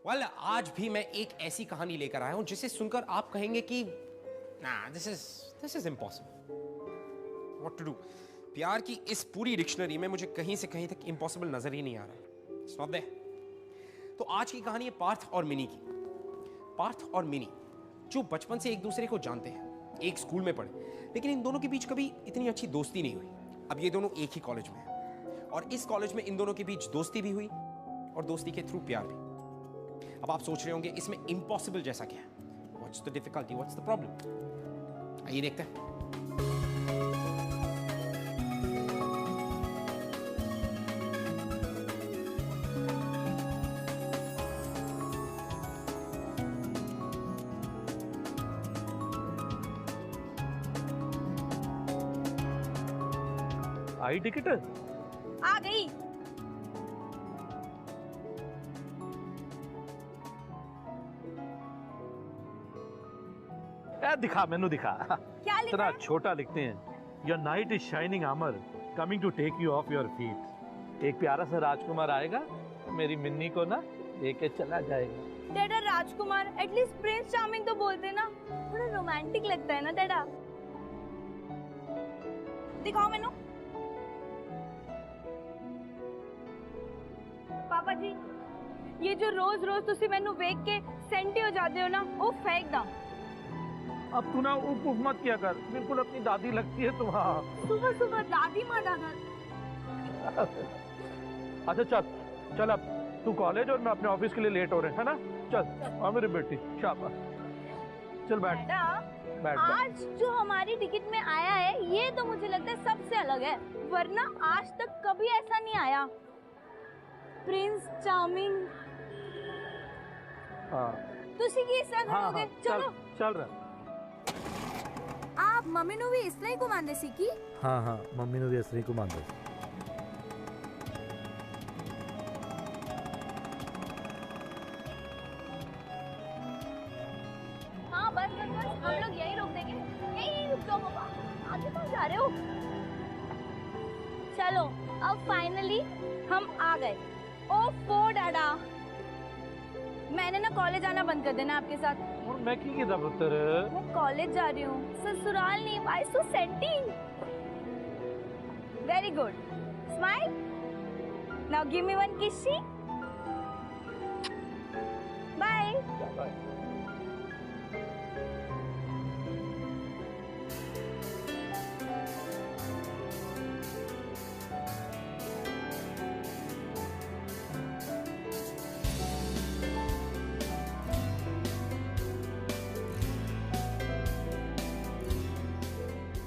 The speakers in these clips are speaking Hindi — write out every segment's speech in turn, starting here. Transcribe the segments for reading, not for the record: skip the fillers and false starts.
वेल आज भी मैं एक ऐसी कहानी लेकर आया हूं जिसे सुनकर आप कहेंगे कि ना this is impossible. What to do. प्यार की इस पूरी डिक्शनरी में मुझे कहीं से कहीं तक इम्पॉसिबल नजर ही नहीं आ रहा। It's not there. तो आज की कहानी है पार्थ और मिनी की। पार्थ और मिनी जो बचपन से एक दूसरे को जानते हैं, एक स्कूल में पढ़े, लेकिन इन दोनों के बीच कभी इतनी अच्छी दोस्ती नहीं हुई। अब ये दोनों एक ही कॉलेज में हैं और इस कॉलेज में इन दोनों के बीच दोस्ती भी हुई और दोस्ती के थ्रू प्यार भी। अब आप सोच रहे होंगे इसमें इम्पॉसिबल जैसा क्या है? What's the difficulty, what's the problem? आइए देखते हैं। आई टिकट आ गई। दिखा मैनू दिखा। क्या लिखा इतना है? छोटा लिखते हैं, your knight is shining armour coming to take you off your feet. एक प्यारा सा राजकुमार आएगा, मेरी मिन्नी को ना लेके चला जाएगा। डैडा राजकुमार, एटलीस्ट प्रिंस चार्मिंग तो बोलते ना, थोड़ा रोमांटिक लगता है ना डैडा। दिखाओ मैनू। पापा जी, ये जो रोज रोज तुसी मैनू वेख के सेंटी हो जाते हो ना, वो फेंक दा। अब तू ना उफ उफ मत किया कर, बिल्कुल अपनी दादी लगती है तुम। हाँ सुबह सुबह दादी माँ दादा। अच्छा चल चल, अब तू कॉलेज और मैं अपने ऑफिस के लिए लेट हो रहे हैं, है ना? चल आ मेरी बेटी, शाबाश। चल बैठ डैडा, बैठ। आज जो हमारी टिकट में आया है ये तो मुझे लगता है सबसे अलग है, वरना आज तक कभी ऐसा नहीं आया। Prince charming. हाँ तुसी की इस तरह हाँ करोगे? हाँ, चलो। चल रहा। आप मम्मी नु भी इस तरह ही घुमाने सीखी? हाँ हाँ, मम्मी ने भी ऐसे ही घुमा दो। हाँ बस बस बस, हम लोग यही रोक देंगे। यही रुक जाओ पापा, आगे कहाँ जा रहे हो? चलो अब फाइनली हम आ गए। ओफो डैडा, मैंने ना कॉलेज आना बंद कर देना आपके साथ। और मैं की जरूरत है? मैं कॉलेज जा रही हूँ, ससुराल नहीं। Why so senti. Very good, smile. Now give me one kissy. Bye.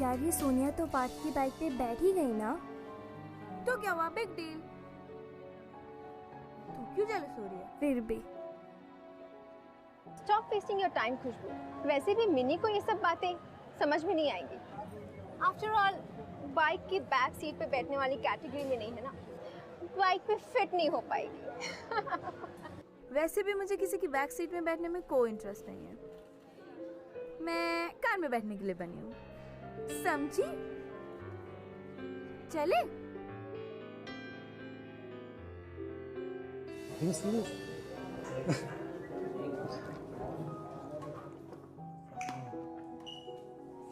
यार ये सोनिया तो पार्थ की बाइक पे बैठ ही गई ना, तो क्या हुआ, बिग डील। तू क्यों जेलस हो रही है? फिर भी स्टॉप वेस्टिंग योर टाइम खुशबू। वैसे भी मिनी को ये सब बातें समझ में नहीं आएंगी। आफ्टर ऑल बाइक की बैक सीट पे बैठने वाली कैटेगरी में नहीं है ना, बाइक पे फिट नहीं हो पाएगी। वैसे भी मुझे किसी की बैक सीट में बैठने में कोई इंटरेस्ट नहीं है। मैं कार में बैठने के लिए बनी हूँ, समझी? चले?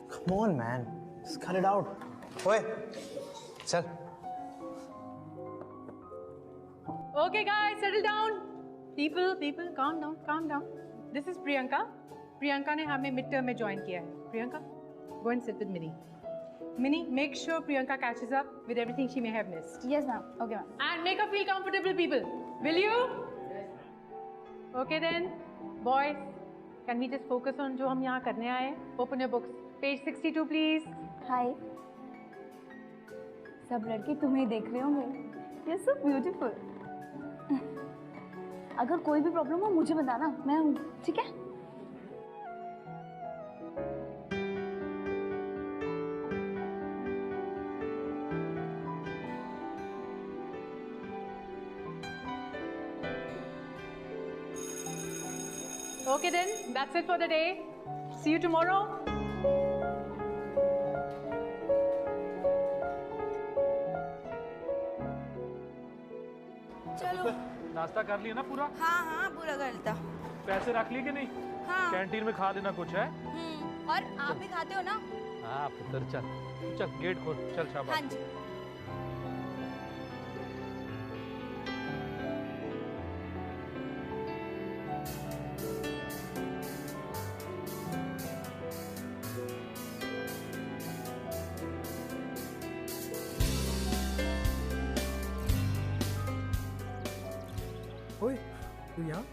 Come on, man. Just cut it out. Oi, चल. Okay, guys, settle down. People, calm down. This is Priyanka. Priyanka ने हमें मिड टर्म में ज्वाइन किया है. Priyanka, go and sit with Minnie. Minnie, make sure Priyanka catches up with everything she may have missed. Yes ma'am. Okay ma'am. And make her feel comfortable, people. Will you? Okay then, boys, can we just focus on जो हम यहाँ करने आए हैं? Open your books. Page 62, please. हाय। सब लड़के तुम्हें देख रहे होंगे। You're so beautiful. अगर कोई भी प्रॉब्लम हो मुझे बताना, मैं हूँ, ठीक है? Okay then, that's it for the day. See you tomorrow. नाश्ता कर लिया ना पूरा? हाँ हाँ पूरा कर लेता। पैसे रख लिए कि नहीं? हाँ। कैंटीन में खा लेना कुछ है। और आप भी खाते हो ना? हाँ पुत्र चल चल गेट खोल चल शाबाश। हाँ जी। ओए तू यहाँ?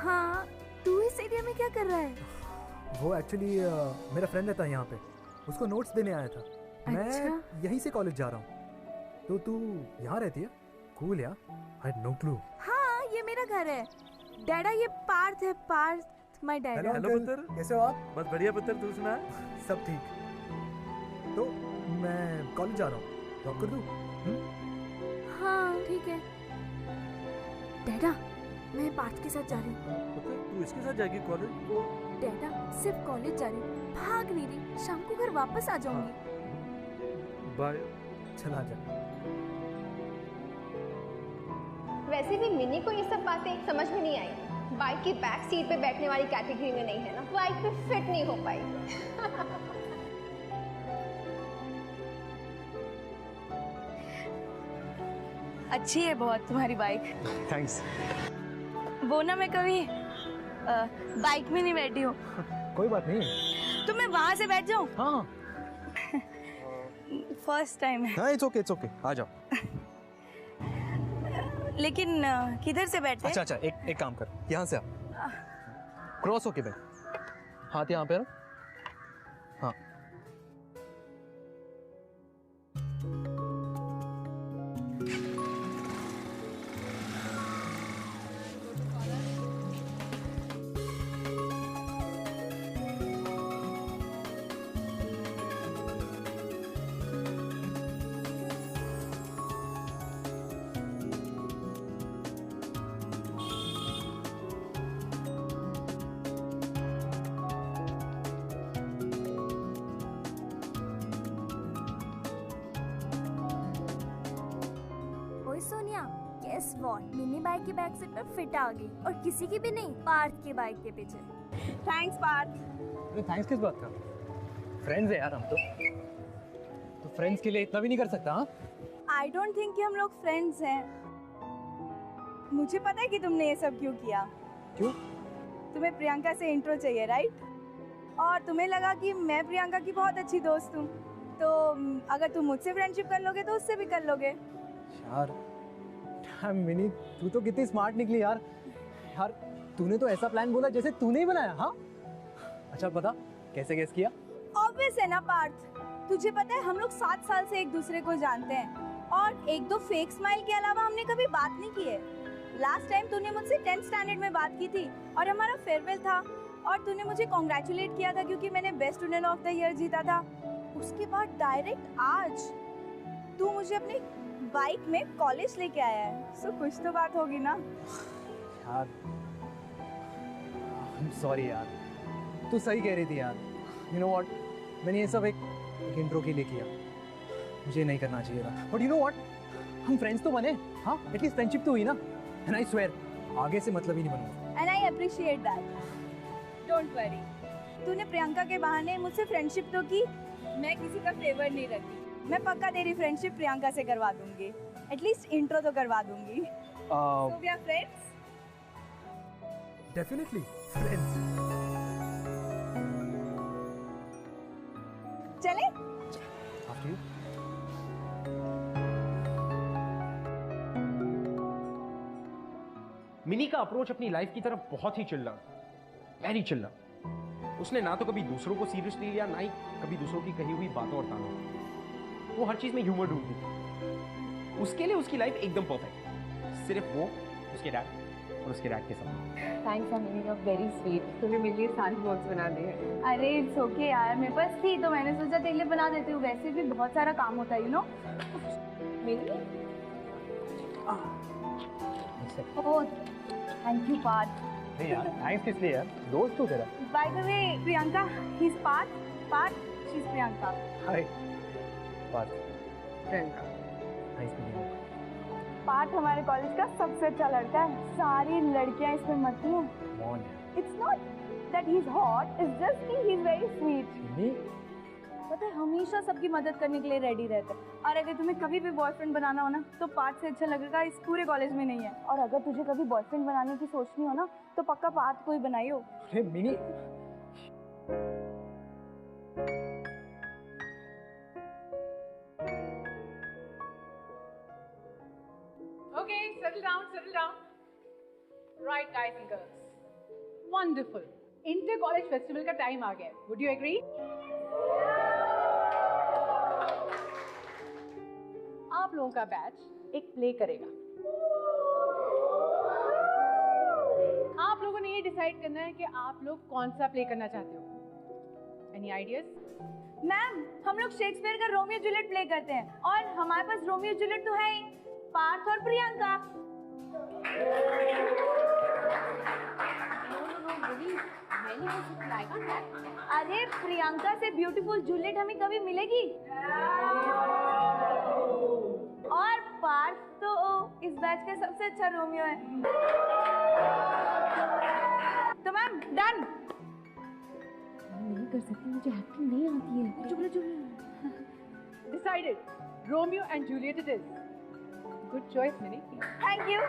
हाँ, तू इस एरिया में क्या कर रहा है? वो एक्चुअली मेरा फ्रेंड रहता है यहाँ पे, उसको नोट्स देने आया था। मैं यहीं से कॉलेज जा रहा हूँ। तो तू यहाँ रहती है? कूल यार, आई हैड नो क्लू। हाँ, ये मेरा घर है। डैडा ये पार्थ है, पार्थ माय डैड। हेलो पुत्र, कैसे हो आप? बस बढ़िया पुत्र, तू सुना? सब ठीक। तो मैं कॉलेज जा रहा हूँ, ड्रॉप कर दूँ? हाँ ठीक है। डैडा, मैं पार्थ के साथ जा रही हूँ। पुत्र तू इसके साथ जाएगी कॉलेज? तो डैडा, सिर्फ कॉलेज जा रही हूँ, भाग नहीं रही। शाम को घर वापस आ जाऊंगी। बाय। चला जा। वैसे भी मिनी को ये सब बातें समझ में नहीं आई। बाइक की बैक सीट पे बैठने वाली कैटेगरी में नहीं है ना, बाइक पे फिट नहीं हो पाई। अच्छी है बहुत तुम्हारी बाइक। थैंक्स। वो ना मैं कभी बाइक में नहीं बैठी हूँ। कोई बात नहीं। तो मैं वहां से बैठ जाऊँ? हाँ फर्स्ट टाइम है। हाँ, इट्स ओके, आ जाओ। लेकिन किधर से बैठते? अच्छा, एक काम कर, यहाँ से आ, क्रॉस होके बैठ, हाथ यहाँ पे रख। हाँ Sonia, guess what? Mini bike की बैक सीट पर फिट आ गई, और किसी की भी नहीं, पार्थ की बाइक के पीछे। थैंक्स पार्थ। अरे थैंक्स किस बात का? फ्रेंड्स है यार हम तो फ्रेंड्स के लिए इतना भी नहीं कर सकता? हाँ, आई डोंट थिंक कि हम लोग फ्रेंड्स हैं। मुझे पता है कि तुमने ये सब क्यों किया। क्यों? तुम्हें प्रियंका से इंट्रो चाहिए, राइट? और तुम्हें लगा कि मैं प्रियंका की बहुत अच्छी दोस्त हूँ, तो अगर तुम मुझसे फ्रेंडशिप कर लोगे तो उससे भी कर लोगे। यार मिनी, तू तो कितनी स्मार्ट निकली यार। यार तूने तो ऐसा प्लान बोला जैसे तूने ही बनाया। हाँ अच्छा बता, कैसे गेस किया? ऑब्वियस है ना पार्थ, तुझे पता है हम लोग 7 साल से एक दूसरे को जानते हैं, और एक दो फेक स्माइल के अलावा हमने कभी बात नहीं की है। लास्ट टाइम तूने मुझसे 10th स्टैंडर्ड में बात की थी, और हमारा फेयरवेल था, और तूने मुझे कॉन्ग्रेचुलेट किया था क्योंकि मैंने best student of the year जीता था। उसके बाद डायरेक्ट आज तू मुझे अपनी बाइक में कॉलेज लेके आया है, सो कुछ तो बात होगी ना। यार सॉरी यार, तू सही कह रही थी यार। यू नो व्हाट, मैंने ये सब एक इंट्रो के लिए किया, मुझे नहीं करना चाहिए था। बट यू नो व्हाट, हम फ्रेंड्स तो बने। हाँ एटलीस्ट फ्रेंडशिप तो हुई ना। एंड आई स्वेयर आगे से मतलब ही नहीं बनूंगा। And I appreciate that. Don't worry, तूने प्रियंका के बहाने मुझसे फ्रेंडशिप तो की, मैं किसी का फेवर नहीं रखी। मैं पक्का तेरी फ्रेंडशिप प्रियंका से करवा दूंगी, एटलीस्ट इंट्रो तो करवा दूंगी। So we are friends? Definitely friends. चले? After you. मिनी का अप्रोच अपनी लाइफ की तरफ बहुत ही चिल्ला, वेरी चिल्ला। उसने ना तो कभी दूसरों को सीरियसली लिया, ना ही कभी दूसरों की कही हुई बातों और तानों। वो हर चीज में ह्यूमर ढूंढती थी। उसके लिए उसकी लाइफ एकदम परफेक्ट, सिर्फ वो, उसके डैड और उसके डैड के साथ। थैंक्स अमीनी, यू आर वेरी स्वीट। तूने मेरे लिए सैंड बॉक्स बना दिए। अरे इट्स ओके यार, मेरे पास थी तो मैंने सोचा तेरे लिए बना देती हूँ। वैसे भी बहुत सारा काम होता है, you know. Mini? Oh thank you Parth. नहीं यार, थैंक्स किस लिए यार, दोस्त तो तेरा। By the way Priyanka, he is Parth, Parth she is Priyanka. Hi Parth. Priyanka. Nice meeting you. Parth हमारे कॉलेज का सबसे अच्छा लड़का है, सारी लड़कियां इसमें मरती हैं। It's not that he's hot, it's just कि he's very sweet। पता है हमेशा सबकी मदद करने के लिए रेडी रहता है, और अगर तुम्हें कभी भी बॉयफ्रेंड बनाना हो ना तो पार्थ से अच्छा लगेगा इस पूरे कॉलेज में नहीं है। और अगर तुझे कभी बॉयफ्रेंड बनाने की सोचनी हो ना तो पक्का पार्थ को ही बनाइयो। अरे mini, Okay, settle down, settle down. Right, guys and girls. Wonderful. Inter College Festival का time आ गया है. Would you agree? आप लोगों का बैच एक प्ले करेगा. आप लोगों ने ये डिसाइड करना है कि आप लोग कौन सा प्ले करना चाहते हो. Any ideas? मैम, हम लोग शेक्सपियर का रोमियो जूलियट प्ले करते हैं, और हमारे पास रोमियो जूलियट तो है ही, पार्थ और प्रियंका। अरे प्रियंका से ब्यूटीफुल जूलियट हमें कभी मिलेगी, और पार्थ तो इस बैच का सबसे अच्छा रोमियो है। तो मैम डन। नहीं कर सकती, मुझे एक्टिंग नहीं आती है। चुप रहो, चुप रहो। Decided. Romeo and Juliet it is. Good choice, Minnie. Thank you.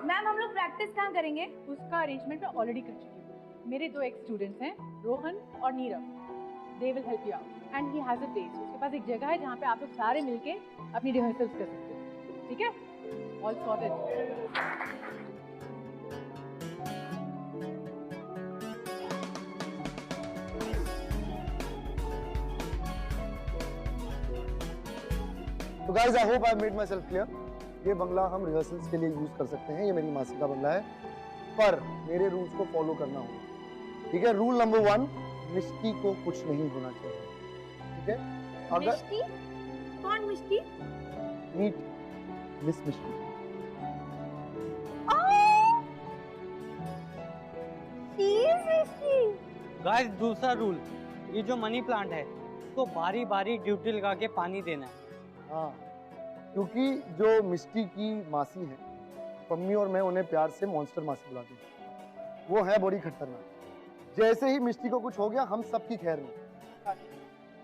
Ma'am हम लोग प्रैक्टिस कहाँ करेंगे? उसका अरेंजमेंट मैं ऑलरेडी कर चुकी हूँ। मेरे 2 एक्स स्टूडेंट्स हैं, रोहन और Nirav. They will help you out. And he has a place. उसके पास एक जगह है जहाँ पे आप लोग सारे मिलके अपनी रिहर्सल्स कर सकते हो। ठीक है? All sorted. तो guys I hope I made my self clear. ये बंगला हम रिहर्सल्स के लिए यूज कर सकते हैं, ये मेरी मासी का बंगला है, पर मेरे रूल्स को फॉलो करना होगा। ठीक है? रूल नंबर 1, मिष्टी को कुछ नहीं होना चाहिए। ठीक है? अगर मिष्टी? कौन मिष्टी? मीट मिस मिष्टी। गाइस दूसरा रूल, ये जो मनी प्लांट है उसको बारी बारी ड्यूटी लगा के पानी देना है। हाँ, क्योंकि जो मिष्टी की मासी है, मम्मी और मैं उन्हें प्यार से मॉन्स्टर मासी बुलाते हैं। वो है बड़ी खतरनाक। जैसे ही मिष्टी को कुछ हो गया हम सबकी खैर नहीं।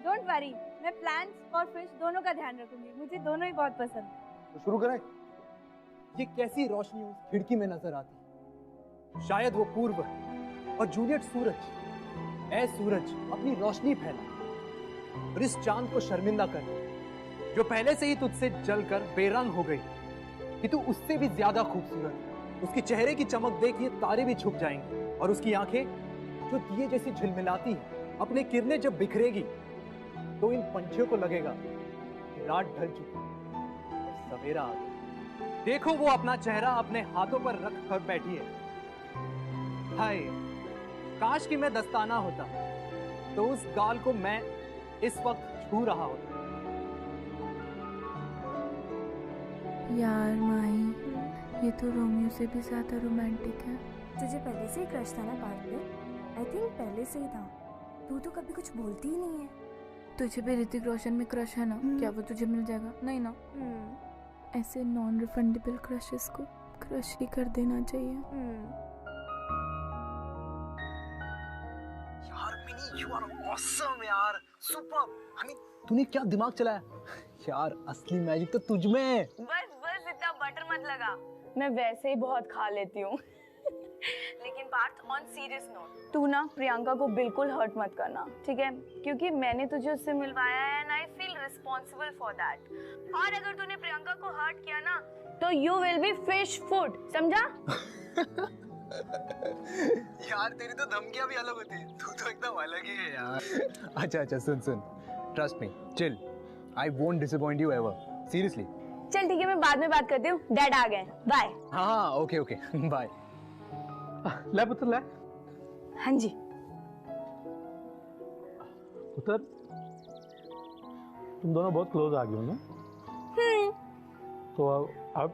डोंट वरी, मैं प्लांट्स और फिश दोनों का ध्यान रखूंगी, मुझे दोनों ही बहुत पसंद है। तो शुरू करें? ये कैसी रोशनी उस खिड़की में नजर आती है? शायद वो पूर्व है और जूलियट सूरज। ऐ सूरज, अपनी रोशनी फैला और इस चांद को शर्मिंदा कर, जो पहले से ही तुझसे जलकर बेरंग हो गई कि तू उससे भी ज्यादा खूबसूरत है। उसके चेहरे की चमक देख ये तारे भी छुप जाएंगे, और उसकी आंखें जो दिए जैसी झिलमिलाती हैं, अपने किरणें जब बिखरेगी तो इन पंछियों को लगेगा कि रात ढल चुकी है, सवेरा आ गया। देखो वो अपना चेहरा अपने हाथों पर रख कर बैठी है। हाय, काश कि मैं दस्ताना होता तो उस गाल को मैं इस वक्त छू रहा होता। यार माही, ये तो रोमियो से भी ज्यादा रोमांटिक है। तुझे पहले से ही क्रश था ना पार्थ पे? आई थिंक पहले से ही था। तू तो कभी कुछ बोलती ही नहीं है। तुझे भी ऋतिक रोशन में क्रश है ना? क्या वो तुझे मिल जाएगा? नहीं ना? ऐसे नॉन रिफंडेबल क्रशेस को क्रश ही कर देना चाहिए। यार मिनी, यू आर ऑसम यार, सुपर्ब। आई मीन तूने क्या दिमाग चलाया यार, असली मैजिक तो तुझ में है। बस बस इतना बटर मत लगा, मैं वैसे ही बहुत खा लेती हूँ। लेकिन पार्थ, ऑन सीरियस नोट, तू ना प्रियंका को बिल्कुल हर्ट मत करना, ठीक है? क्योंकि मैंने तुझे उससे मिलवाया है and I feel responsible for that. और अगर तूने प्रियंका को हर्ट किया ना तो you will be fish food, समझा? यार तेरी तो धमकियां भी अलग होती है, तू तो एकदम अलग ही है यार। अच्छा अच्छा, सुन सुन, trust me, chill, I won't disappoint you ever, seriously. चल ठीक है, मैं बाद में बात करती हूँ, डैड आ गए, बाय। हाँ ओके ओके, बाय। ले पुत्र ले। हाँ जी। पुत्र, तुम दोनों बहुत क्लोज आ गए हो ना? तो अब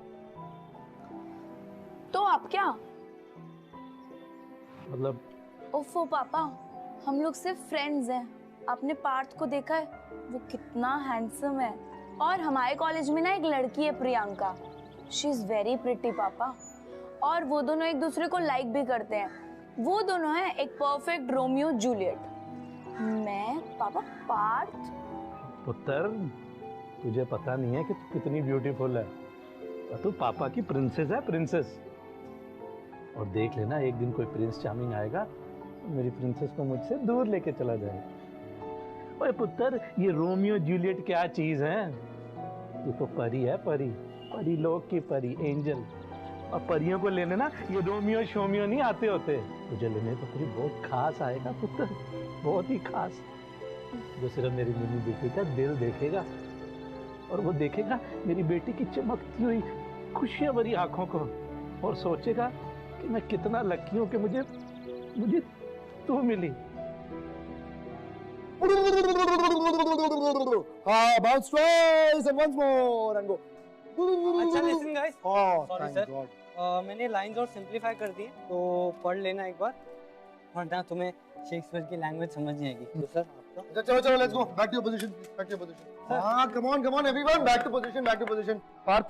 तो आप क्या मतलब? ओफो पापा, हम लोग सिर्फ फ्रेंड्स हैं। आपने पार्थ को देखा है? वो कितना हैंडसम है, और हमारे कॉलेज में ना एक लड़की है Priyanka, she is very pretty पापा, और वो दोनों एक दूसरे को लाइक भी करते हैं। वो दोनों हैं एक परफेक्ट रोमियो जूलियट। मैं पापा पार्थ। पुत्र, तुझे पता नहीं है कि तू कितनी ब्यूटीफुल है, और तू पापा की प्रिंसेस है, प्रिंसेस। और देख लेना, एक दिन कोई प्रिंस चार्मिंग आएगा, मेरी प्रिंसेस को मुझसे दूर लेके चला जाएगा। ओए पुत्र, ये रोमियो जूलियट क्या चीज है? तू तो परी है, परी, परी लोक की परी, एंजल। और परियों को लेने ना ये रोमियो शोमियो नहीं आते होते, तुझे लेने तो फिर बहुत खास आएगा पुत्र, बहुत ही खास, जो सिर्फ मेरी मिनी बेटी का दिल देखेगा, और वो देखेगा मेरी बेटी की चमकती हुई खुशियां भरी आंखों को, और सोचेगा कि मैं कितना लकी हूं कि मुझे तू मिली। हाँ, bounce twice and once more and go. अच्छा listen guys, Oh, sorry thank sir, God. मैंने लाइंस और सिंपलीफाई कर दिए, तो पढ़ लेना एक बार, वरना तुम्हें शेक्सपियर की लैंग्वेज समझ नहीं आएगी। तो सर आपका चलो, let's go. Back to your position, please. Back to your position. हाँ, come on, everyone. Back to position. Partha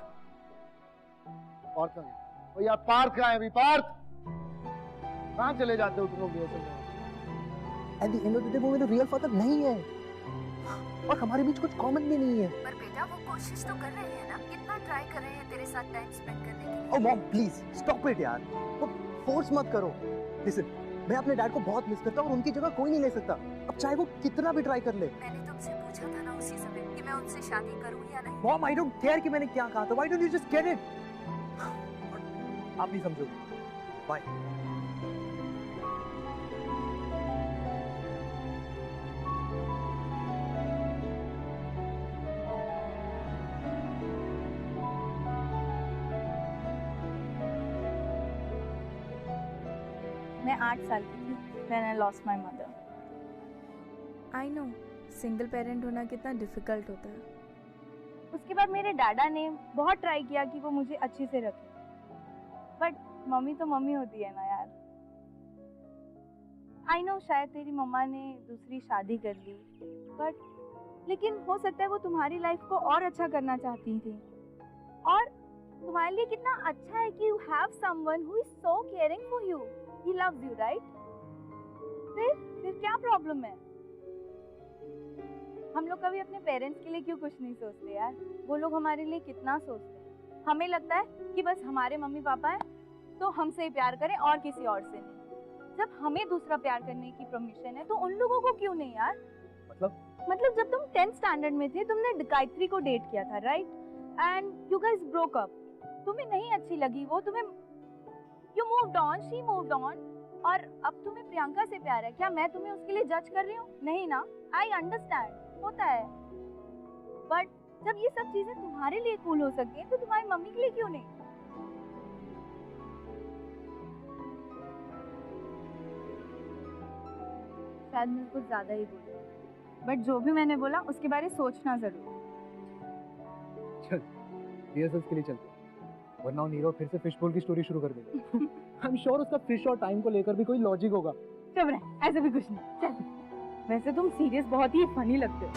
कहाँ है? ओ यार, पार्थ कहाँ है अभी? पार्थ, कहाँ चले जाते हो तुम लोग रिहर्सल में? At the end of the day वो मेरा रियल फादर नहीं है, और हमारे बीच कुछ कॉमन भी नहीं है। पर बेटा वो कोशिश तो कर रहे हैं ना, कितना ट्राई कर रहे हैं तेरे साथ टाइम स्पेंड करने के लिए। Oh mom, please stop it यार, वो फोर्स मत करो। Listen, मैं अपने डैड को बहुत मिस करता हूँ, और उनकी जगह कोई नहीं ले सकता, अब चाहे वो कितना भी ट्राई कर ले। मैंने तुमसे पूछा था ना उसी समय कि मैं उनसे शादी करूँ या नहीं। Mom, I don't care कि मैंने क्या कहा था, why don't you just get it? आप नहीं समझोगे। Bye. मैं 8 साल की थी when I lost my mother. I know single parent होना कितना डिफिकल्ट होता है। उसके बाद मेरे डाडा ने बहुत ट्राई किया कि वो मुझे अच्छे से रखे, बट मम्मी तो मम्मी होती है ना यार। आई नो शायद तेरी मम्मा ने दूसरी शादी कर ली, बट लेकिन हो सकता है वो तुम्हारी लाइफ को और अच्छा करना चाहती थी, और तुम्हारे लिए कितना अच्छा है कि you have someone who is so caring for you, he loves you, right? फिर क्या प्रॉब्लम है? हम लोग कभी अपने पेरेंट्स के लिए क्यों कुछ नहीं सोचते यार? वो लोग हमारे लिए कितना सोचते हैं। हमें लगता है कि बस हमारे मम्मी पापा हैं तो हमसे ही प्यार करें और किसी और से नहीं। जब हमें दूसरा प्यार करने की परमिशन है तो उन लोगों को क्यों नहीं यार? मतलब जब तुम 10th स्टैंडर्ड में थे तुमने गायत्री को डेट किया था, right? And you guys broke up. तुम्हें नहीं अच्छी लगी वो, तुम्हें you moved on, she moved on, और अब तुम्हें प्रियंका से प्यार है। क्या मैं तुम्हें उसके लिए जज कर रही हूँ? नहीं ना। आई अंडरस्टैंड, होता है, बट जब ये सब चीजें तुम्हारे लिए कूल हो सकती हैं तो तुम्हारी मम्मी के लिए क्यों नहीं? शायद मैं कुछ ज्यादा ही बोली, बट जो भी मैंने बोला उसके बारे में सोचना जरूर। चल रिहर्सल्स के लिए चलते हैं, वरना नीरव फिर से फिश बोल की स्टोरी शुरू कर देगा। आई एम श्योर उसका फिश और टाइम को लेकर भी कोई लॉजिक होगा। चुप रह, ऐसा भी कुछ नहीं। चल, वैसे तुम सीरियस बहुत ही फनी लगते हो।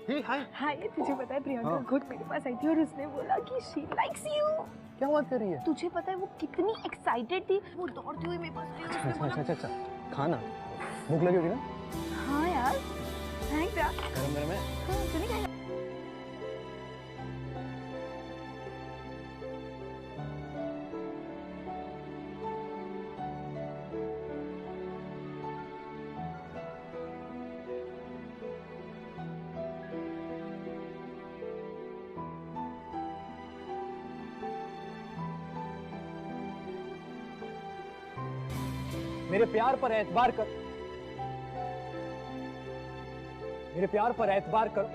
हे हाय हाय, तुझे पता है प्रियंका खुद मेरे पास आई थी और उसने बोला कि शी लाइक्स यू। क्या बात कर रही है? तुझे पता है वो कितनी एक्साइटेड थी, वो दौड़ती हुई मेरे पास आई। अच्छा खाना भूख लगी होगी ना? हाँ यार, थैंक्स यार। गरम गरम है। हाँ, तू नहीं खाएगा? मेरे प्यार पर एतबार कर, मेरे प्यार पर एतबार करो।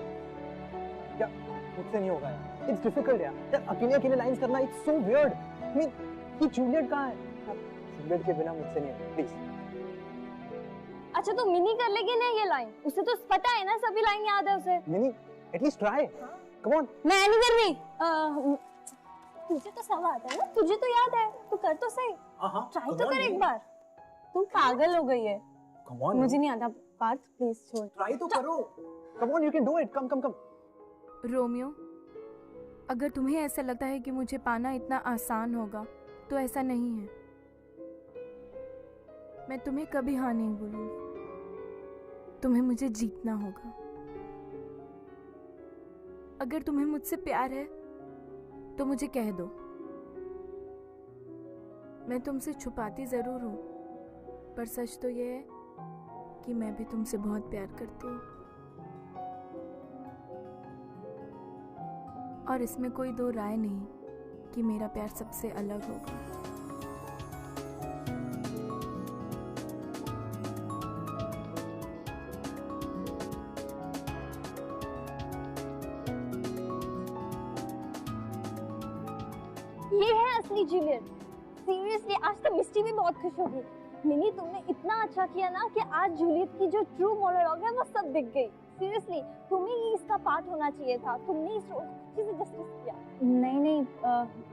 क्या मुझसे नहीं होगा यार, इट्स डिफिकल्ट यार, अकेले अकेले लाइंस करना it's so weird. I mean ये जूलियट कहाँ है? जूलियट के बिना मुझसे नहीं होगा, प्लीज। अच्छा तो मिनी कर लेगी ना ये लाइन, उसे तो पता है ना सभी लाइन याद है उसे। Mini at least try, come on. मैं नहीं कर रही। तुझे तो सब आता है ना, तुझे तो याद है, तू कर तो सही। ट्राई तो कर एक बार। तुम पागल हो गई है। कम ऑन, मुझे नहीं आता पार्थ, प्लीज छोड़। ट्राई तो करो, come on, you can do it, come come come. Romeo, अगर तुम्हें ऐसा लगता है कि मुझे पाना इतना आसान होगा तो ऐसा नहीं है। मैं तुम्हें कभी हाँ नहीं बोलूंगी, तुम्हें मुझे जीतना होगा। अगर तुम्हें मुझसे प्यार है तो मुझे कह दो। मैं तुमसे छुपाती जरूर हूं, पर सच तो ये है कि मैं भी तुमसे बहुत प्यार करती हूँ। और इसमें कोई दो राय नहीं कि मेरा प्यार सबसे अलग होगा। ये है असली जूलियट। सीरियसली आज तो मिस्टी भी बहुत खुश होगी। मिनी तुमने इतना अच्छा किया ना कि आज जूलियट की जो ट्रू मोनोलॉग है वो सब दिख गई। सीरियसली तुम्हें ही इसका पार्ट होना चाहिए था, तुमने इस अच्छे से जस्टिस किया। नहीं नहीं,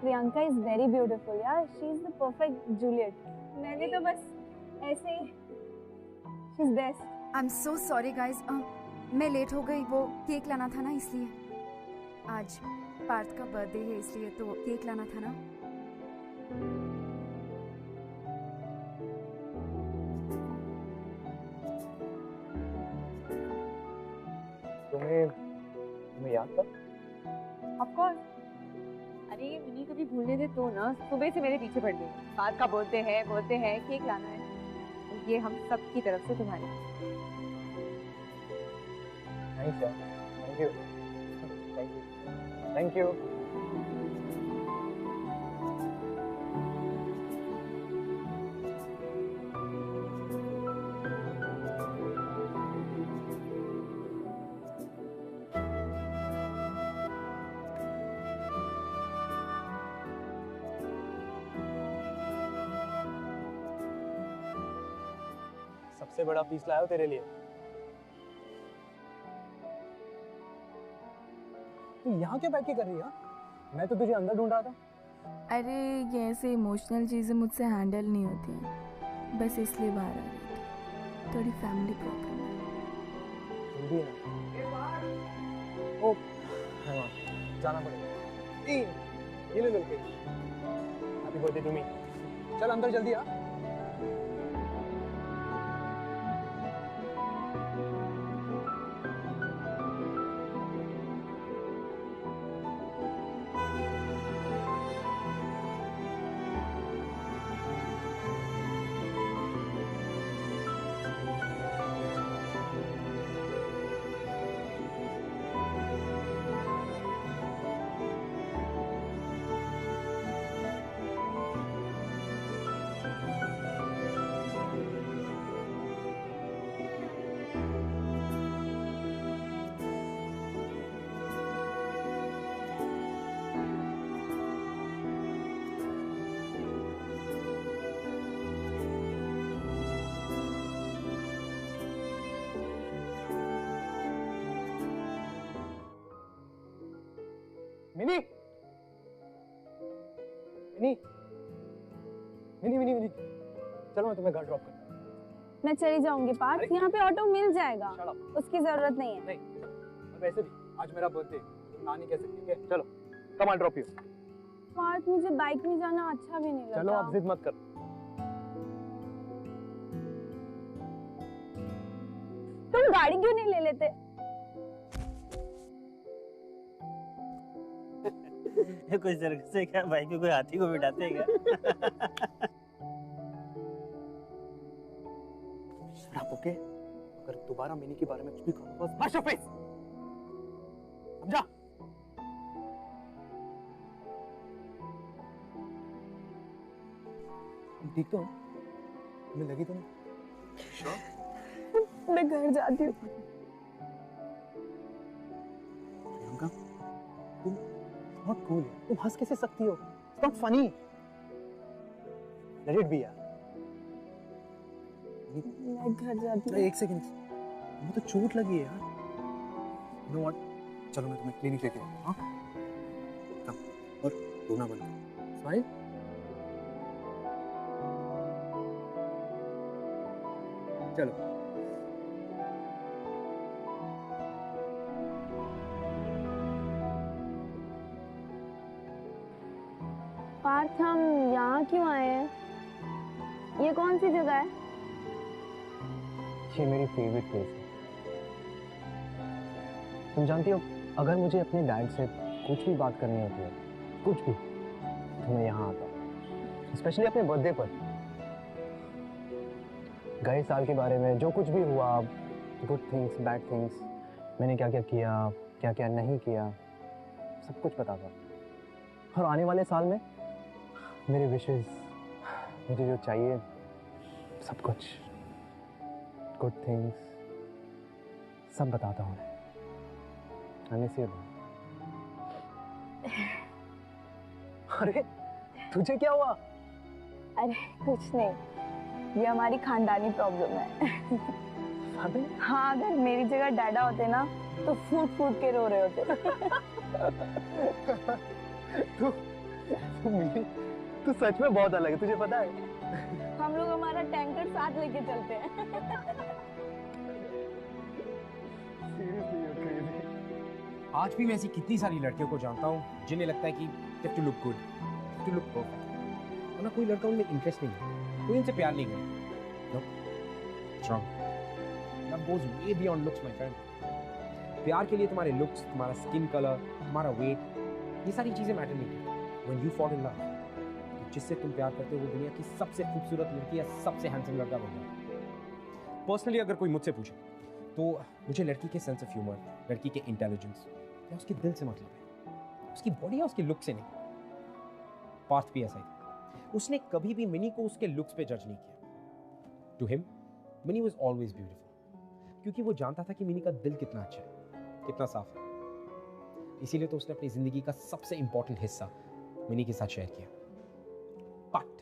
प्रियंका इज वेरी ब्यूटीफुल यार, she is the perfect Juliet. मैंने तो बस ऐसे ही, she is best. I am so sorry guys, मैं लेट हो गई, वो केक लाना था ना इसलिए। आज पार्थ का बर्थडे है इसलिए तो केक लाना था ना। तुम्हें याद था? Of course. अरे ये मिनी कभी भूलने दे तो ना, सुबह से मेरे पीछे पड़ गई। पार्थ का बर्थडे है, केक लाना है, ये हम सब की तरफ से तुम्हारे। थैंक्स यार, thank you, thank you, thank you. सबसे बड़ा पीस लाया हो तेरे लिए। तू यहाँ क्या बैठ के कर रही है? मैं तो तुझे अंदर ढूंढ रहा था। अरे ये ऐसे इमोशनल चीज़ें मुझसे हैंडल नहीं होती हैं, बस इसलिए बाहर आ रही थी। थोड़ी फैमिली प्रॉब्लम है। जल्दी है। ओ, जाना पड़ेगा। ये ले लो cake. Happy birthday to me. चल अंदर जल्दी आ। मिनी, मिनी, मिनी, मिनी, मिनी, चलो मैं तुम्हें घर ड्रॉप करता। मैं चली जाऊंगी पार्थ, यहाँ पे ऑटो मिल जाएगा, उसकी जरूरत नहीं है। नहीं, और वैसे भी आज मेरा बर्थडे, तुम ना नहीं कह सकती क्या? चलो, कम आई ड्रॉप यू। पार्थ मुझे बाइक में जाना अच्छा भी नहीं लगता। चलो आप जिद मत करो। तुम गाड़ी क्यों नहीं ले लेते? कोई सर्कस है क्या? बाइक में कोई हाथी को बिठाते हैं क्या? Shut okay? अगर दोबारा मिनी के बारे में कुछ भी करो तो स्मैश योर फेस। समझा? ठीक तो? तुम्हें लगी तो नहीं? मैं घर जाती हूँ। प्रियंका, तुम बहुत कूल है। तुम हंस कैसे सकती हो? It's not funny. Let it be यार। मैं घर जाती हूँ। एक सेकंड, तुम्हें तो चोट लगी है यार। You know what? चलो मैं तुम्हें क्लिनिक लेके आता हूँ, हाँ? Come, और रोना बंद करो। Smile. चलो। पार्थ, हम यहाँ क्यों आए हैं? ये कौन सी जगह है? ये मेरी फेवरेट प्लेस है। तुम जानती हो, अगर मुझे अपने डैड से कुछ भी बात करनी होती है, कुछ भी, तो मैं यहाँ आता हूँ, स्पेशली अपने बर्थडे पर। गए साल के बारे में जो कुछ भी हुआ, गुड थिंग्स, बैड थिंग्स, मैंने क्या क्या किया, क्या क्या नहीं किया, सब कुछ पता था। और आने वाले साल में मेरे विशेस, मुझे जो चाहिए, सब कुछ, गुड थिंग्स, सब बताता हूँ। I miss you. अरे तुझे क्या हुआ? अरे कुछ नहीं, ये हमारी खानदानी प्रॉब्लम है। हाँ, अगर मेरी जगह डैडा होते ना तो फूट फूट के रो रहे होते। तू सच में बहुत अलग है, तुझे पता है? हम लोग हमारा टैंकर साथ लेके चलते हैं। आज भी मैं ऐसी कितनी सारी लड़कियों को जानता हूँ जिन्हें लगता है कि they have to look good, to look perfect, वरना कोई लड़का उनमें इंटरेस्ट नहीं है, कोई उनसे प्यार नहीं करे। No, it's wrong. Love goes way beyond looks, my friend. प्यार के लिए तुम्हारे लुक्स, तुम्हारा स्किन कलर, तुम्हारा वेट, ये सारी चीजें मैटर नहीं करती। When you fall in love, जिससे तुम प्यार करते हो वो दुनिया की सबसे खूबसूरत लड़की या सबसे हैंडसम लड़का बन जाए। पर्सनली अगर कोई मुझसे पूछे तो मुझे लड़की के सेंस ऑफ ह्यूमर, लड़की के इंटेलिजेंस या उसके दिल से मतलब है, उसकी बॉडी या उसके लुक से नहीं। पार्थ भी ऐसा ही था, उसने कभी भी मिनी को उसके लुक्स पे जज नहीं किया। To him Mini was always beautiful, क्योंकि वो जानता था कि मिनी का दिल कितना अच्छा है, कितना साफ है। इसीलिए तो उसने अपनी जिंदगी का सबसे इंपॉर्टेंट हिस्सा मिनी के साथ शेयर किया। बट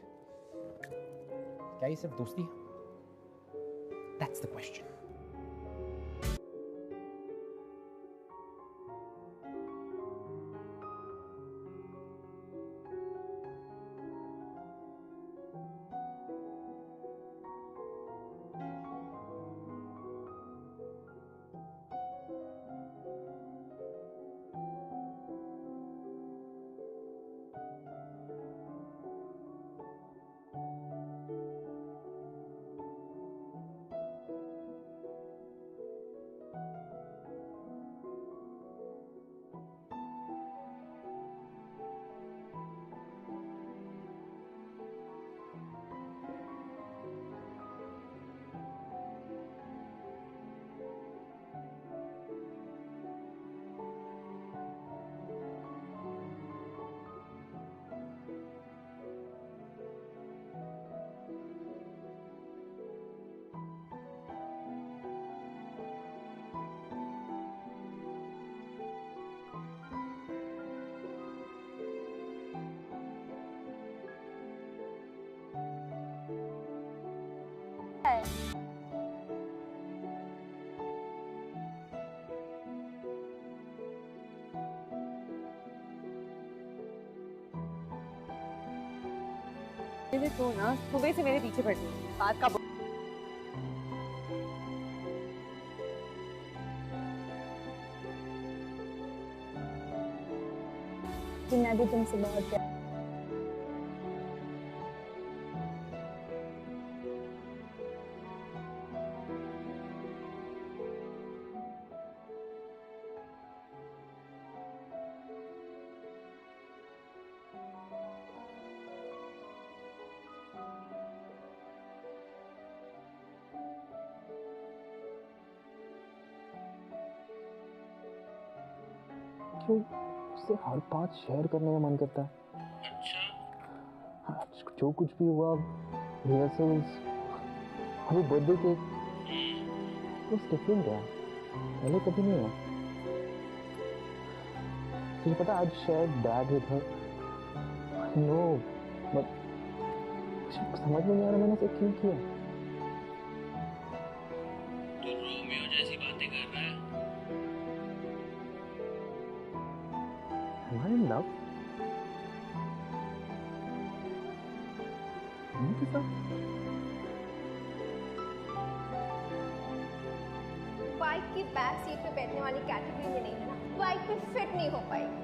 क्या ये सिर्फ दोस्ती है? That's the question. तो ना सुबह से मेरे पीछे पड़ गई, बात का मैं भी तुमसे बहुत प्यार। क्यों उससे हर बात शेयर करने का मन करता है? अच्छा, जो कुछ भी हुआ, रिहर्सल्स, अभी बर्थडे केक कुछ डिफरेंट है, पहले कभी नहीं हुआ। तुझे पता आज शायद dad with her, no but समझ में नहीं आ रहा मैंने इसे क्यों किया। तो रोमियो जैसी बातें कर रहा है। Am I in love? के साथ बाइक की बैक सीट पे बैठने वाली कैटेगरी में नहीं है ना, बाइक पे फिट नहीं हो पाएगी।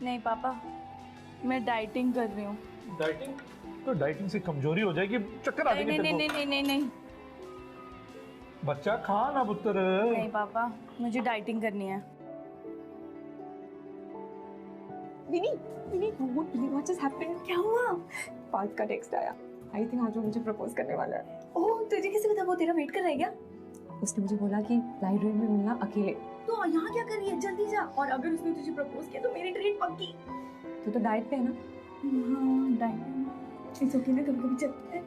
नहीं पापा, मैं डाइटिंग कर रही हूँ। डाइटिंग? तो डाइटिंग से कमजोरी हो जाएगी, चक्कर आ जाएंगे तेरे को। नहीं नहीं नहीं नहीं बच्चा खा ना पुत्र। नहीं पापा, मुझे डाइटिंग करनी है। विनी, विनी, you won't believe what just happened. क्या हुआ? पार्थ का टेक्स्ट आया। I think आज वो मुझे प्रपोज करने वाला है। ओह, तुझे किसी पता? वो तेरा वेट कर रहा है क्या? उसने मुझे बोला कि लाइब्रेरी में मिलना अकेले। तो यहाँ क्या कर रही है? जल्दी जा। और अगर उसने तुझे प्रपोज किया तो मेरी ट्रीट पक्की। तू तो डाइट पे है ना? हाँ, डाइट पे। इट्स ओके ना, कभी-कभी चलते हैं।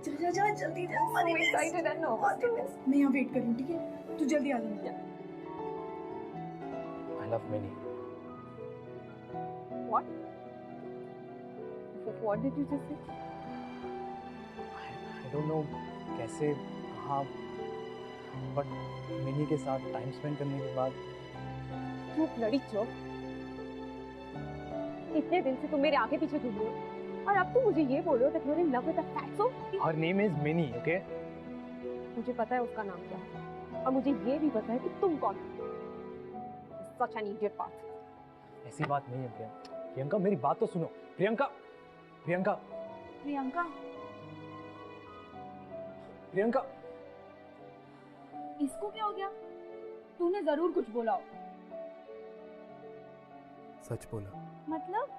जा जा जा, जल्दी जा। I'm so excited and nervous. मैं यहाँ वेट कर रही हूँ, ठीक है? तू जल्दी आ जा। I love Minnie. What? What did you just say? I don't know कैसे, कहाँ, बट मिनी के साथ टाइम स्पेंड करने के बाद You bloody jerk. इतने दिन से तुम मेरे आगे पीछे घूम रहे हो और अब तुम मुझे ये बोल रहे हो that you're in love with a fatso? Her name is Minnie, okay? मुझे पता है उसका नाम क्या है और मुझे ये भी पता है कि तुम कौन हो। Such an idiot Parth. ऐसी बात नहीं है प्रियंका। प्रियंका मेरी बात तो सुनो। प्रियंका, प्रियंका, प्रियंका, प्रियंका, इसको क्या हो गया? तूने जरूर कुछ बोला हो। सच बोला। मतलब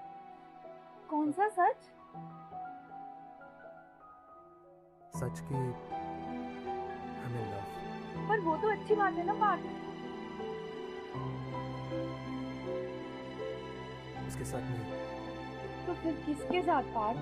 कौन सा सच? सच की I'm in love. पर वो तो अच्छी बात है ना पार्थ। उसके साथ नहीं। तो फिर किसके साथ Partha?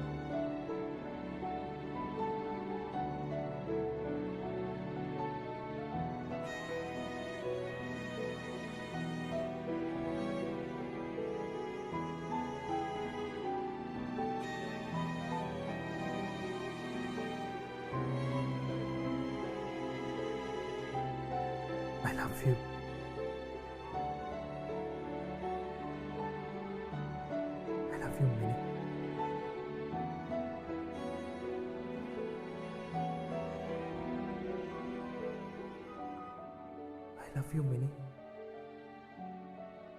I love you. I love you, Minnie. I love you, Minnie.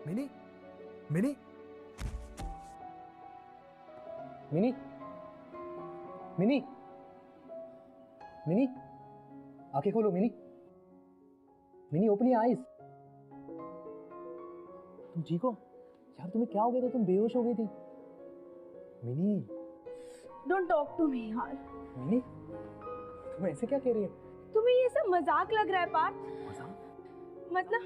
Minnie? Minnie? Minnie? Minnie? Minnie? आंखें खोलो mini. Mini open your eyes. तुम ठीक हो? यार तुम्हें क्या हो गया था? तुम बेहोश हो गई थी। Mini, don't talk to me यार। मिनी, तुम ऐसे क्या कह रही है? तुम्हें ये सब मजाक लग रहा है पार्थ? मजाक? मतलब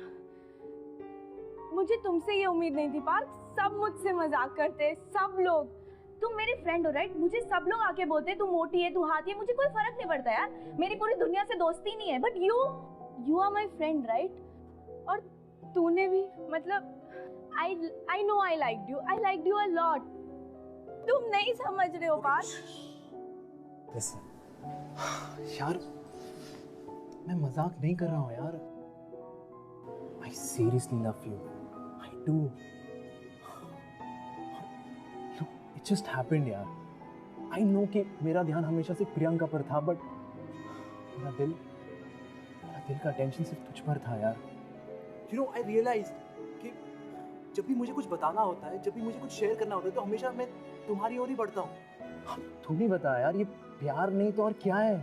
मुझे तुमसे ये उम्मीद नहीं थी पार्थ। सब मुझसे मजाक करते हैं, सब लोग। तुम मेरे फ्रेंड हो राइट? मुझे सब लोग आके बोलते हैं तू मोटी है, तू हाथी है, मुझे कोई फर्क नहीं पड़ता यार। मेरी पूरी दुनिया से दोस्ती नहीं है। But you you are my friend right? और तूने भी मतलब I know I liked you a lot. तुम नहीं समझ रहे हो बात? Listen, यार मैं मजाक नहीं कर रहा हूँ यार. I seriously love you. I do. Look, it just happened यार. I know कि मेरा ध्यान हमेशा से प्रियंका पर था, but मेरा दिल का टेंशन सिर्फ तुझ पर था यार. You know, I realized कि जब भी मुझे कुछ बताना होता है, जब भी मुझे कुछ शेयर करना होता है, तो हमेशा मैं तुम्हारी ओर ही बढ़ता हूँ. तुम ही बता यार, ये प्यार नहीं तो और क्या है?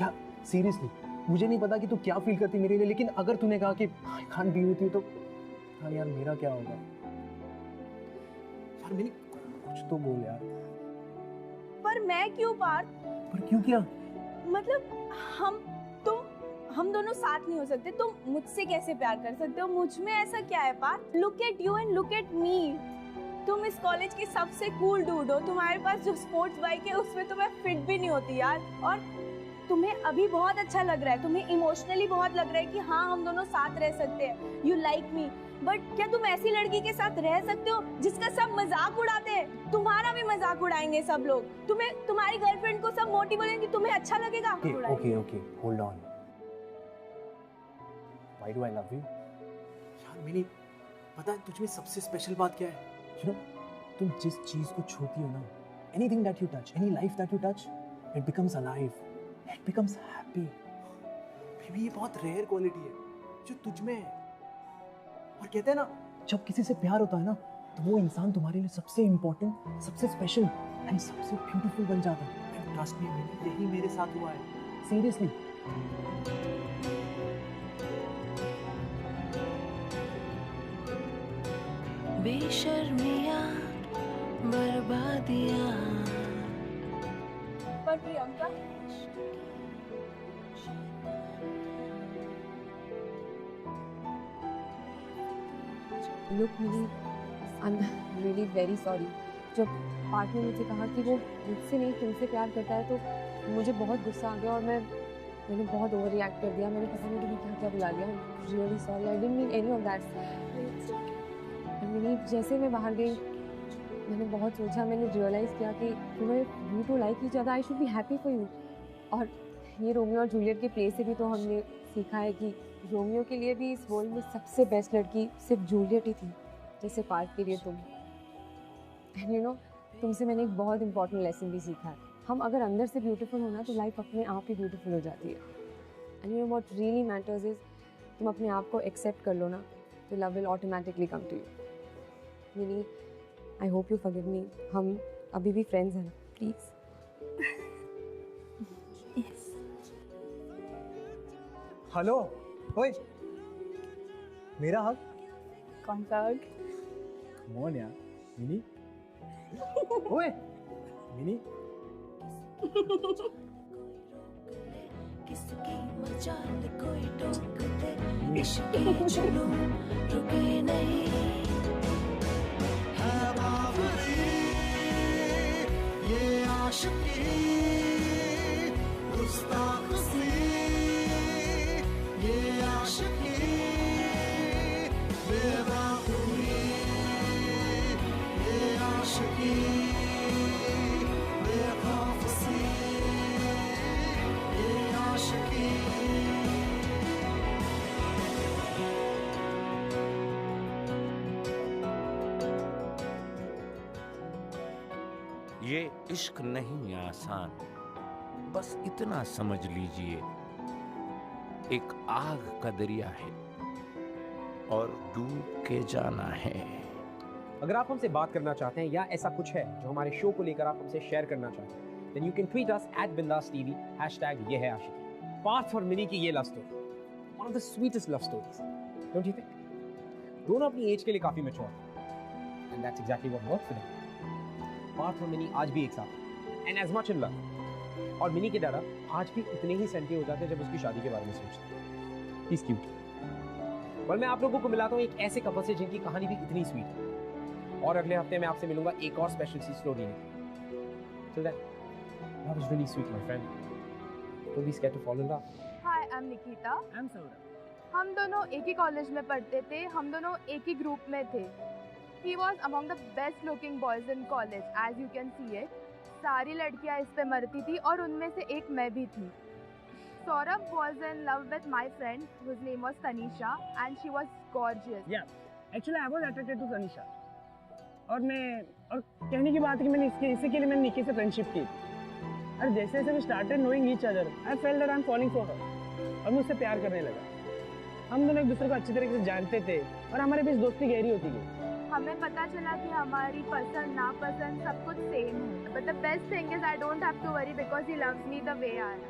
यार सीरियसली मुझे नहीं पता कि तू क्या फील करती मेरे लिए, लेकिन अगर तूने कहा कि I can't be with you, तो हाँ यार मेरा क्या होगा? यार मेरी कुछ तो बोल यार. पर मैं क्यों पार्थ? पर क्यों क्या? मतलब हम दोनों साथ नहीं हो सकते. तुम मुझसे कैसे प्यार कर सकते हो? मुझ में ऐसा क्या है Parth? Look at you and look at me. तुम इस कॉलेज की सबसे कूल डूड हो. तुम्हारे पास जो स्पोर्ट्स बाइक है उसमें तुम्हें फिट भी नहीं होती यार. और तुम्हें अभी बहुत अच्छा लग रहा है, तुम्हें इमोशनली बहुत लग रहा है कि हाँ हम दोनों साथ रह सकते हैं. यू लाइक मी, बट क्या तुम ऐसी लड़की के साथ रह सकते हो जिसका सब मजाक उड़ाते हैं? तुम्हारा भी मजाक उड़ाएंगे सब लोग. तुम्हारी गर्लफ्रेंड को सब मोटी बोलेंगे, तुम्हें अच्छा लगेगा? Okay hold on. Why do I love you? यार मिनी, पता है तुझ में सबसे स्पेशल बात क्या है? You know, तुम जिस चीज को छूती हो ना, anything that you touch, any life that you touch, it becomes alive, it becomes happy. Baby, ये बहुत रेयर क्वालिटी है जो तुझ में है. और कहते हैं ना, जब किसी से प्यार होता है ना, तो वो इंसान तुम्हारे लिए सबसे इम्पोर्टेंट, सबसे स्पेशल एंड सबसे ब्यूटीफुल बन जाता है. एंड ट्रस्ट मी मिनी, यही मेरे साथ हुआ है. सीरियसली. बेशर्मियाँ बर्बादियाँ. पर Priyanka, look mini, I am really very sorry. जब पार्थ ने मुझे कहा कि वो मुझसे नहीं तुमसे प्यार करता है, तो मुझे बहुत गुस्सा आ गया और मैंने बहुत ओवर रिएक्ट कर दिया. मैंने पता नहीं कि क्या क्या बुला लिया. Really sorry, I didn't mean any of that. Mini, जैसे मैं बाहर गई मैंने बहुत सोचा, मैंने रियलाइज़ किया कि you two like each other, I should be happy for you. और ये रोमियो और जूलियट के प्ले से भी तो हमने सीखा है कि रोमियो के लिए भी इस वर्ल्ड में सबसे बेस्ट लड़की सिर्फ जूलियट ही थी, जैसे पार्थ के लिए तुम. एंड यू नो, तुमसे मैंने एक बहुत इंपॉर्टेंट लेसन भी सीखा है. हम अगर अंदर से ब्यूटीफुल होना तो लाइफ अपने आप ही ब्यूटीफुल हो जाती है. And you know what really matters is, तुम अपने आप को एक्सेप्ट कर लो ना, तो love will automatically come to you. Mini, I hope you forgive me. हम अभी भी फ्रेंड्स हैं, प्लीज. हेलो, ओए, मेरा हक. कौन सा हक? कम ऑन यार मिनी. ओए मिनी. किसकी मजाल कोई टोक दे, इश्क की जुनून रुके नहीं. है बावरी ये आशिकी, गुस्ताखी ये आशिकी, बेवफाई ये आशिकी, बेखौफी ये आशिकी. ये इश्क नहीं आसान, बस इतना समझ लीजिए, एक आग का दरिया है और डूब के जाना है. अगर आप हमसे बात करना चाहते हैं या ऐसा कुछ है जो हमारे शो को लेकर आप हमसे शेयर करना चाहते हैं, then you can tweet us @bindaastv #ये है आशिकी. पार्थ और मिनी की ये love story, one of the sweetest love stories, don't you think? दोनों अपनी एज के लिए काफी मैच्योर हैं, and that's exactly what worked for them. Partha और मिनी आज भी एक साथ हैं, and as much in love. और मिनी के डरा आज भी उतने ही सेंटी हो जाते हैं जब उसकी शादी के बारे में सोचते हैं. He's cute. और मैं आप लोगों को मिलाता हूँ एक ऐसे कपल से जिनकी कहानी भी इतनी स्वीट है. और अगले हफ्ते मैं आपसे मिलूंगा एक और स्पेशल सी स्टोरी में. Till then, That was really sweet, my friend. Don't be scared to fall in love. Hi I am Nikita. I'm Saurabh. हम दोनों एक ही कॉलेज में पढ़ते थे, हम दोनों एक ही ग्रुप में थे। He was among the best looking boys in college, as you can see it. सारी लड़कियां इस पे मरती थी और उनमें से एक मैं भी थी। Saurabh was in love with my friend whose name was Tanisha and she was gorgeous. Yeah, actually I was attracted to Tanisha. और कहने की बात है कि मैंने इसी के लिए मैंने निकी से फ्रेंडशिप की। और जैसे जैसे we started knowing each other, I felt that I'm falling for her. और मैं उससे प्यार करने लगा। हम दोनों एक दूसरे को अच्छी तरीके से जानते थे और हमारे बीच दोस्ती गहरी होती गई। हमें पता चला कि हमारी पसंद नापसंद सब कुछ सेम है। But the best thing is I don't have to worry because he loves me the way I am.